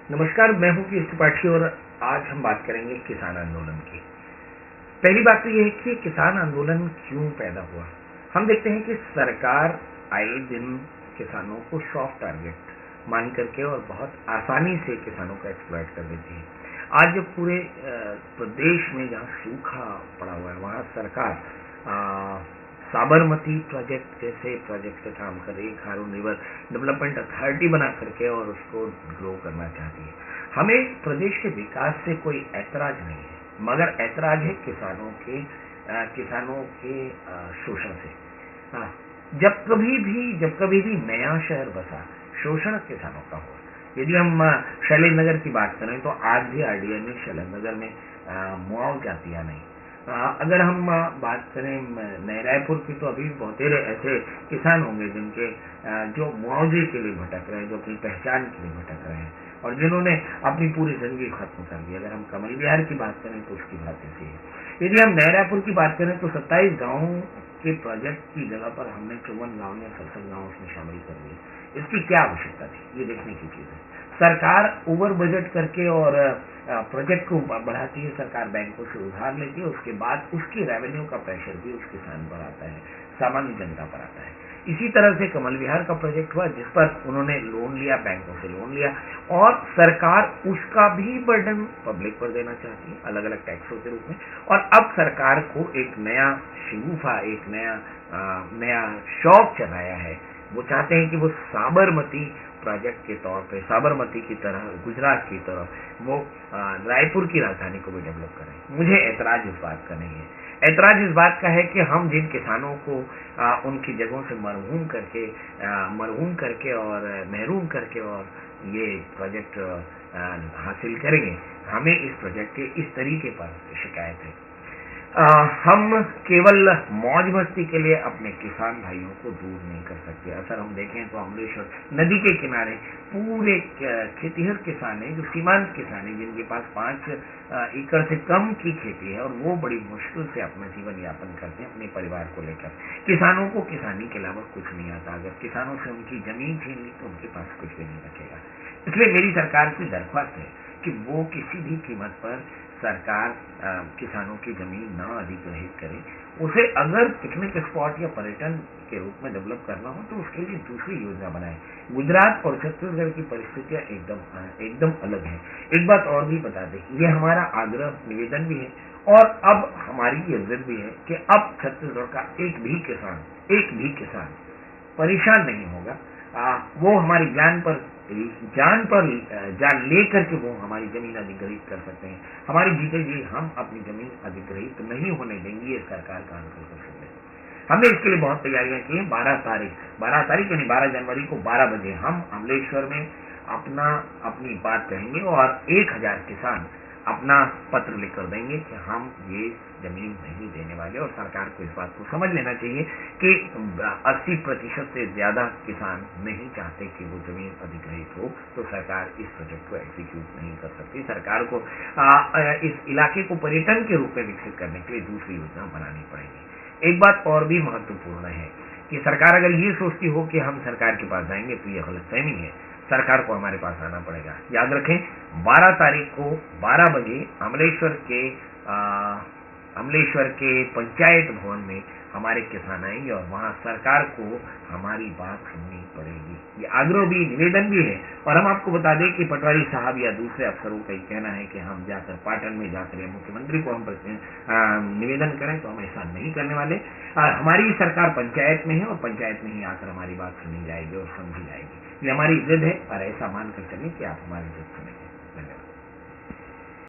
नमस्कार, मैं हूं पीयूष त्रिपाठी और आज हम बात करेंगे किसान आंदोलन की। पहली बात तो यह है कि किसान आंदोलन क्यों पैदा हुआ। हम देखते हैं कि सरकार आए दिन किसानों को सॉफ्ट टारगेट मान करके और बहुत आसानी से किसानों को एक्सप्लॉइट कर देती है। आज जब पूरे प्रदेश में जहां सूखा पड़ा हुआ है वहां सरकार साबरमती प्रोजेक्ट जैसे प्रोजेक्ट पे काम कर रही है, खारून रिवर डेवलपमेंट अथॉरिटी बना करके और उसको ग्रो करना चाहती है। हमें प्रदेश के विकास से कोई ऐतराज नहीं है, मगर ऐतराज है किसानों के शोषण से। हाँ, जब कभी भी नया शहर बसा, शोषण किसानों का हुआ। यदि हम शैलेंद्र नगर की बात करें तो आज भी आरडीए में शैलेंद्र नगर में मुआवजा दिया नहीं। अगर हम बात करें नए रायपुर की तो अभी बहुत ऐसे किसान होंगे जिनके जो मुआवजे के लिए भटक रहे हैं, जो अपनी पहचान के लिए भटक रहे हैं और जिन्होंने अपनी पूरी जिंदगी खत्म कर दी। अगर हम कमल विहार की बात करें तो उसकी बात ऐसी है। यदि हम नए रायपुर की बात करें तो 27 गाँव के प्रोजेक्ट की जगह पर हमने 54 गाँव या 67 गाँव उसमें शामिल कर दिए। इसकी क्या आवश्यकता थी, ये देखने की चीज है। सरकार ओवर बजट करके और प्रोजेक्ट को बढ़ाती है, सरकार बैंकों से उधार लेती है, उसके बाद उसकी रेवेन्यू का प्रेशर भी उस किसान पर आता है, सामान्य जनता पर आता है। इसी तरह से कमल विहार का प्रोजेक्ट हुआ जिस पर उन्होंने लोन लिया, बैंकों से लोन लिया और सरकार उसका भी बर्डन पब्लिक पर देना चाहती है अलग अलग टैक्सों के रूप में। और अब सरकार को एक नया शिगुफा, एक नया शौक चलाया है। वो चाहते हैं कि वो साबरमती प्रोजेक्ट के तौर पे, साबरमती की तरह, गुजरात की तरह वो रायपुर की राजधानी को भी डेवलप करें। मुझे ऐतराज इस बात का नहीं है। ऐतराज इस बात का है कि हम जिन किसानों को उनकी जगहों से मरहूम करके और महरूम करके और ये प्रोजेक्ट हासिल करेंगे, हमें इस प्रोजेक्ट के इस तरीके पर शिकायत है। हम केवल मौज मस्ती के लिए अपने किसान भाइयों को दूर नहीं कर सकते। अगर हम देखें तो अमलेश्वर नदी के किनारे पूरे खेतीहर किसान हैं, जो सीमांत किसान हैं, जिनके पास 5 एकड़ से कम की खेती है और वो बड़ी मुश्किल से अपना जीवन यापन करते हैं अपने परिवार को लेकर। किसानों को किसानी के अलावा कुछ नहीं आता। अगर किसानों से उनकी जमीन छीन ली तो उनके पास कुछ भी नहीं रखेगा। इसलिए मेरी सरकार से दरख्वास्त है कि वो किसी भी कीमत पर सरकार किसानों की जमीन न अधिग्रहित करे। उसे अगर पिकनिक स्पॉट या पर्यटन के रूप में डेवलप करना हो तो उसके लिए दूसरी योजना बनाए। गुजरात और छत्तीसगढ़ की परिस्थितियां एकदम अलग है। एक बात और भी बता दें, ये हमारा आग्रह निवेदन भी है और अब हमारी ये जिद भी है कि अब छत्तीसगढ़ का एक भी किसान परेशान नहीं होगा। वो हमारी जान लेकर के वो हमारी जमीन अधिग्रहित कर सकते हैं। हमारी जीते जी हम अपनी जमीन अधिग्रहित नहीं होने देंगे, ये सरकार का अंकल्प कर सकते हैं। हमने इसके लिए बहुत तैयारियां की हैं। 12 जनवरी को 12 बजे हम अमलेश्वर में अपनी बात कहेंगे और 1000 किसान अपना पत्र लिखकर देंगे कि हम ये जमीन नहीं देने वाले। और सरकार को इस बात को समझ लेना चाहिए कि 80% से ज्यादा किसान नहीं चाहते कि वो जमीन अधिग्रहित हो, तो सरकार इस प्रोजेक्ट को एग्जीक्यूट नहीं कर सकती। सरकार को इस इलाके को पर्यटन के रूप में विकसित करने के लिए दूसरी योजना बनानी पड़ेगी। एक बात और भी महत्वपूर्ण है कि सरकार अगर ये सोचती हो कि हम सरकार के पास जाएंगे तो ये गलतफहमी है। सरकार को हमारे पास आना पड़ेगा। याद रखें, 12 तारीख को 12 बजे अमलेश्वर के पंचायत भवन में हमारे किसान आएंगे और वहां सरकार को हमारी बात सुननी पड़ेगी। ये आग्रह भी, निवेदन भी है। और हम आपको बता दें कि पटवारी साहब या दूसरे अफसरों का कहना है कि हम जाकर पाटन में जाकर मुख्यमंत्री को हम निवेदन करें, तो हम ऐसा नहीं करने वाले। हमारी सरकार पंचायत में है और पंचायत में ही आकर हमारी बात सुनी जाएगी और समझी जाएगी। ये हमारी जिद है और ऐसा मानकर चलें कि आप हमारी जिद सुनेंगे।